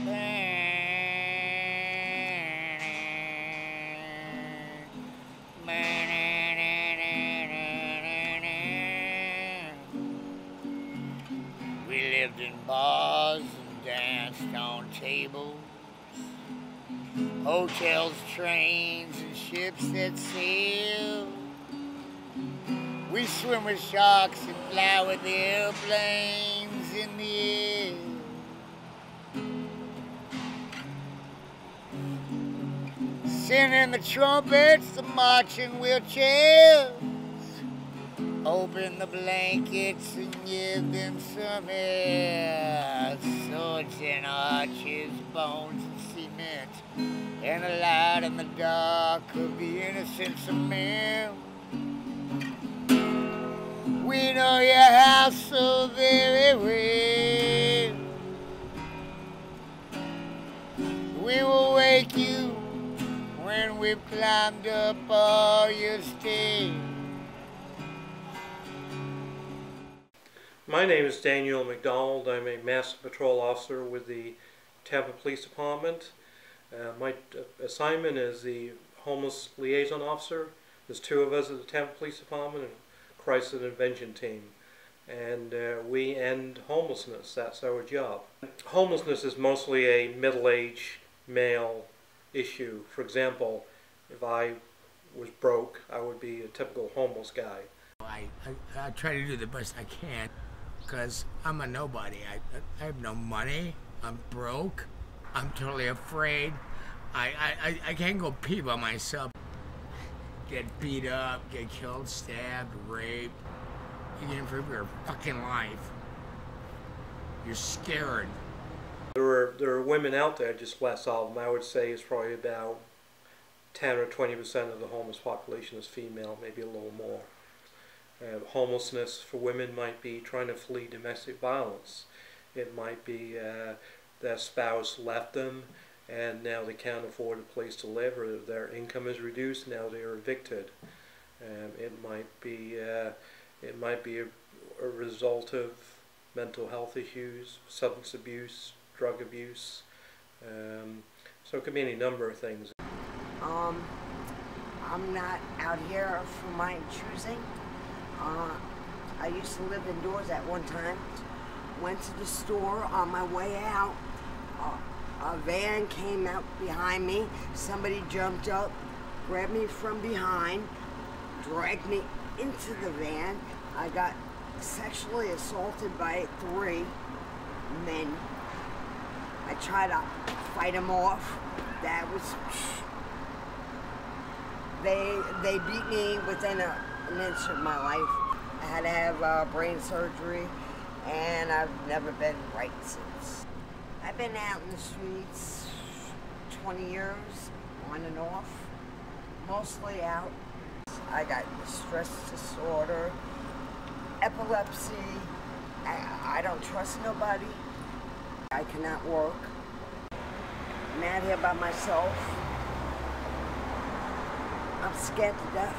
We lived in bars and danced on tables, hotels, trains, and ships that sail. We swim with sharks and fly with airplanes in the air. Singing the trumpets, the marching wheelchairs. Open the blankets and give them some air. Swords and arches, bones and cement, and a light in the dark of the innocence of men. We know your house so very well. We will wake you when we've climbed up all your stairs. My name is Daniel McDonald. I'm a Master Patrol Officer with the Tampa Police Department. My assignment is the Homeless Liaison Officer. There's two of us at the Tampa Police Department and Crisis Intervention Team. And we end homelessness. That's our job. Homelessness is mostly a middle-aged male issue. For example, if I was broke, I would be a typical homeless guy. I try to do the best I can because I'm a nobody. I have no money. I'm broke. I'm totally afraid. I can't go pee by myself. Get beat up, get killed, stabbed, raped. You get in for your fucking life. You're scared. There are women out there, just less of them. I would say it's probably about 10 or 20% of the homeless population is female, maybe a little more. Homelessness for women might be trying to flee domestic violence. It might be their spouse left them and now they can't afford a place to live, or their income is reduced, now they are evicted. It might be a result of mental health issues, substance abuse, drug abuse. So it could be any number of things. I'm not out here for my choosing. I used to live indoors at one time. Went to the store. On my way out, a van came out behind me. Somebody jumped up, grabbed me from behind, dragged me into the van. I got sexually assaulted by 3 men. I tried to fight them off. That was... They beat me within an inch of my life. I had to have brain surgery, and I've never been right since. I've been out in the streets 20 years, on and off, mostly out. I got stress disorder, epilepsy. I don't trust nobody. I cannot work. I'm out here by myself. I'm scared to death.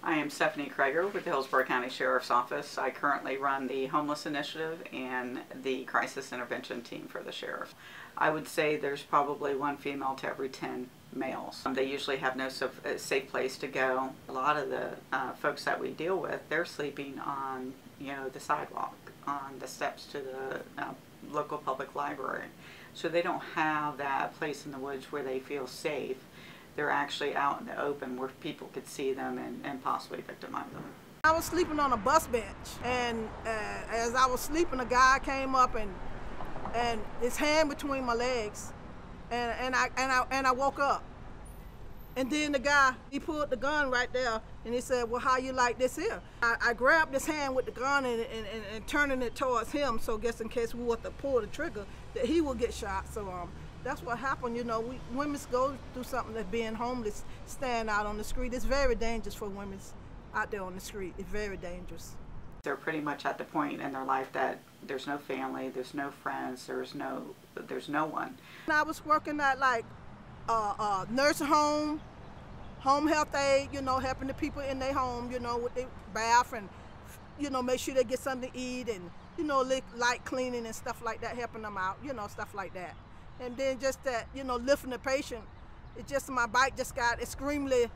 I am Stephanie Krager with the Hillsborough County Sheriff's Office. I currently run the Homeless Initiative and the Crisis Intervention Team for the Sheriff. I would say there's probably 1 female to every 10 males. They usually have no safe place to go. A lot of the folks that we deal with, they're sleeping on, the sidewalk, on the steps to the local public library. So they don't have that place in the woods where they feel safe. They're actually out in the open where people could see them and possibly victimize them. I was sleeping on a bus bench, and as I was sleeping, a guy came up and his hand between my legs, and I woke up. And then the guy, he pulled the gun right there, and he said, "Well, how you like this here?" I grabbed his hand with the gun and turning it towards him, so just in case we were to pull the trigger, that he would get shot. So that's what happened. We women go through something that being homeless, staying out on the street. It's very dangerous for women out there on the street. It's very dangerous. They're pretty much at the point in their life that there's no family, there's no friends, there's no one. I was working at like nursing home, home health aid, helping the people in their home, with their bath and, make sure they get something to eat and you know, light cleaning and stuff like that, helping them out, you know, stuff like that. And then just that, you know, lifting the patient, it just, my bike just got extremely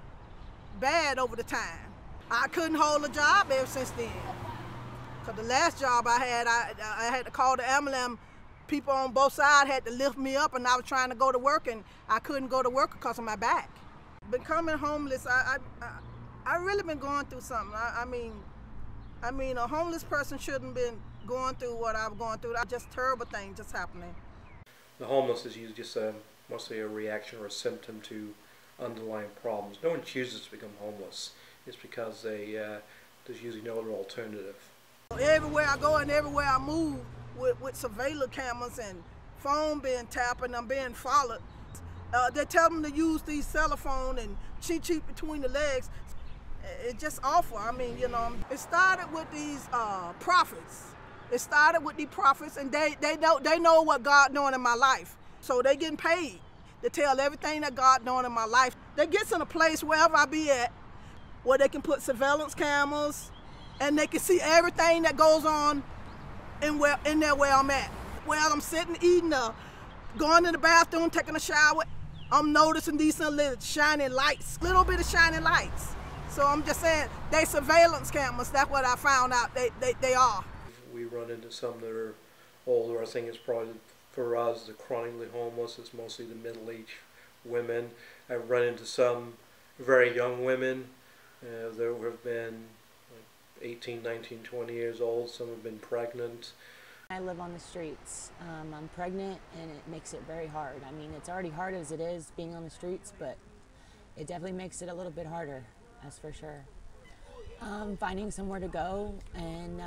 bad over the time. I couldn't hold a job ever since then. Because the last job I had to call the ambulance. People on both sides had to lift me up, and I was trying to go to work, and I couldn't go to work because of my back. Becoming homeless, I really been going through something. I mean, a homeless person shouldn't been going through what I was going through. Just terrible things just happening. The homeless is usually just mostly a reaction or a symptom to underlying problems. No one chooses to become homeless. It's because there's usually no other alternative. Everywhere I go and everywhere I move, with surveillance cameras and phone being tapped and I'm being followed. They tell them to use these cell phone and cheat between the legs. It's just awful. I mean, you know, it started with these prophets. It started with these prophets, and they know what God doing in my life. So they getting paid to tell everything that God doing in my life. They get in a place wherever I be at where they can put surveillance cameras and they can see everything that goes on in there where I'm at. Where I'm sitting, eating, going to the bathroom, taking a shower, I'm noticing these little shining lights, little bit of shining lights. So I'm just saying, they surveillance cameras, that's what I found out they are. We run into some that are older. I think it's probably, for us, the chronically homeless, it's mostly the middle-aged women. I've run into some very young women that have been 18, 19, 20 years old. Some have been pregnant. I live on the streets. I'm pregnant, and it makes it very hard. I mean, it's already hard as it is being on the streets, but it definitely makes it a little bit harder, that's for sure. Finding somewhere to go and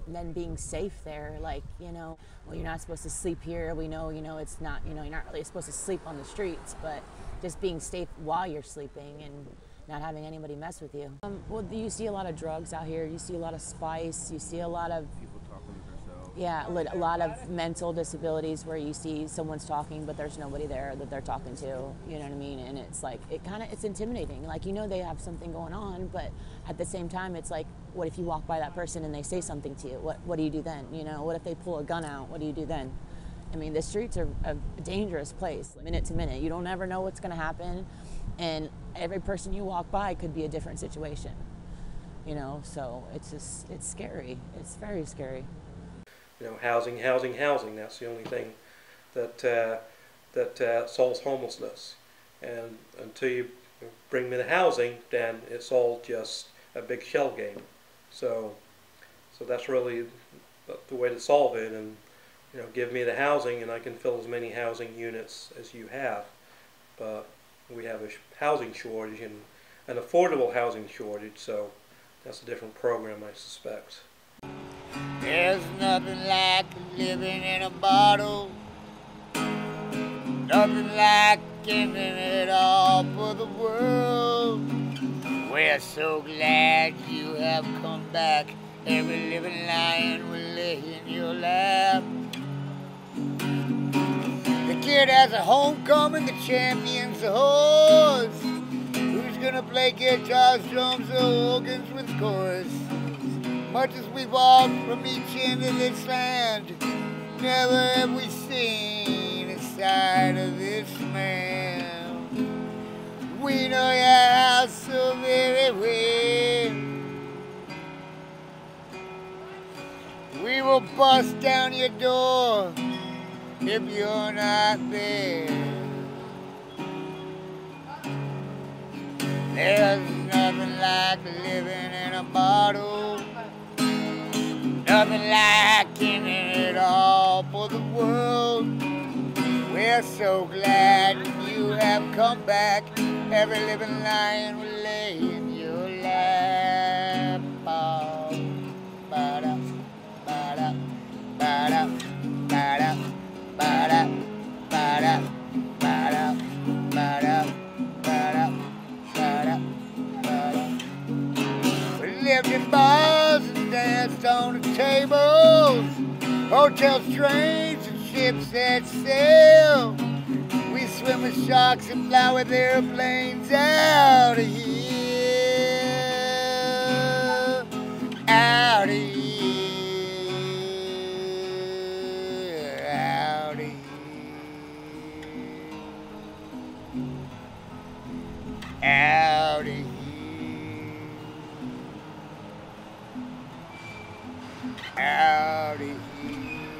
then being safe there, like, you know, well, you're not supposed to sleep here. We know, you know, it's not, you know, you're not really supposed to sleep on the streets, but just being safe while you're sleeping and not having anybody mess with you. Well, you see a lot of drugs out here. You see a lot of spice. You see a lot of people talking to themselves. Yeah, a lot of mental disabilities where you see someone's talking, but there's nobody there that they're talking to. You know what I mean? And it's like it's intimidating. Like, you know, they have something going on, but at the same time, it's like, what if you walk by that person and they say something to you? What do you do then? You know, what if they pull a gun out? What do you do then? I mean, the streets are a dangerous place, minute to minute. You don't ever know what's going to happen. And every person you walk by could be a different situation, you know, so it's scary. It's very scary. You know, housing, that's the only thing that solves homelessness. And until you bring me the housing, then it's all just a big shell game. So that's really the way to solve it. And, you know, give me the housing and I can fill as many housing units as you have. But we have a housing shortage and an affordable housing shortage, so that's a different program, I suspect. There's nothing like living in a bottle, nothing like giving it all for the world. We're so glad you have come back. Every living lion will lay in your lap. The kid has a homecoming, the champion's a horse. Who's gonna play guitars, drums, or organs with chorus? Much as we've walked from each end of this land, never have we seen a side of this man. We know your house so very well. We will bust down your door if you're not there. There's nothing like living in a bottle, nothing like giving it all for the world. We're so glad you have come back. Every living lion will lay in your lap. Oh, ba-da, ba-da, ba-da, ba-da. Ba-da, ba-da, ba-da, ba-da, ba-da, ba-da, ba-da. We lived in bars and danced on the tables, hotels, trains, and ships that sail. We swim with sharks and fly with airplanes out of here, out of here. out of here.